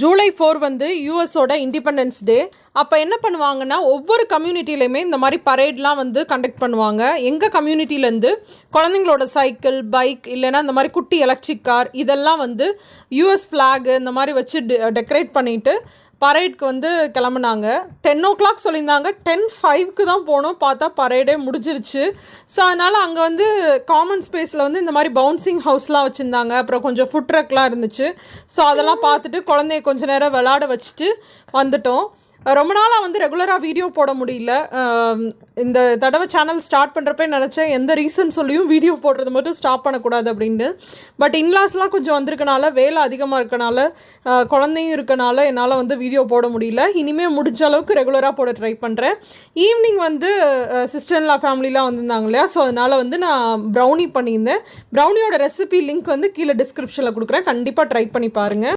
ஜூலை 4 வந்து யூஎஸோட independence day. அப்போ என்ன பண்ணுவாங்கன்னா, ஒவ்வொரு கம்யூனிட்டிலையுமே இந்த மாதிரி பரேட்லாம் வந்து கண்டக்ட் பண்ணுவாங்க. எங்கள் கம்யூனிட்டிலேருந்து குழந்தைங்களோட சைக்கிள், பைக், இல்லைன்னா இந்த மாதிரி குட்டி எலக்ட்ரிக் கார் இதெல்லாம் வந்து யூஎஸ் ஃப்ளாகு இந்த மாதிரி வச்சு டெக்கரேட் பண்ணிவிட்டு பரேட்க்கு வந்து கிளம்புனாங்க. 10 o'clock சொல்லியிருந்தாங்க. 10:05 தான் போனோம். பார்த்தா பரேடே முடிஞ்சிருச்சு. ஸோ அதனால் அங்கே வந்து காமன் ஸ்பேஸில் வந்து இந்த மாதிரி பவுன்சிங் ஹவுஸ்லாம் வச்சுருந்தாங்க. அப்புறம் கொஞ்சம் ஃபுட் ட்ரக்லாம் இருந்துச்சு. ஸோ அதெல்லாம் பார்த்துட்டு குழந்தைய கொஞ்சம் நேரம் விளாட வச்சுட்டு வந்துட்டோம். ரொம்ப நாளாக வந்து ரெகுலராக வீடியோ போட முடியல. இந்த தடவை சேனல் ஸ்டார்ட் பண்ணுறப்ப நினச்சேன், எந்த ரீசன் சொல்லியும் வீடியோ போடுறது மட்டும் ஸ்டாப் பண்ணக்கூடாது அப்படின்ட்டு. பட் இன்லாஸ்லாம் கொஞ்சம் வந்திருக்கனால, வேலை அதிகமாக இருக்கனால, குழந்தையும் இருக்கனால என்னால் வந்து வீடியோ போட முடியல. இனிமேல் முடிஞ்ச அளவுக்கு ரெகுலராக போட ட்ரை பண்ணுறேன். ஈவினிங் வந்து சிஸ்டர்லா ஃபேமிலிலாம் வந்திருந்தாங்க இல்லையா, ஸோ அதனால் வந்து நான் ப்ரௌனி பண்ணியிருந்தேன். ப்ரௌனியோட ரெசிபி லிங்க் வந்து கீழே டிஸ்கிரிப்ஷனில் கொடுக்குறேன். கண்டிப்பாக ட்ரை பண்ணி பாருங்கள்.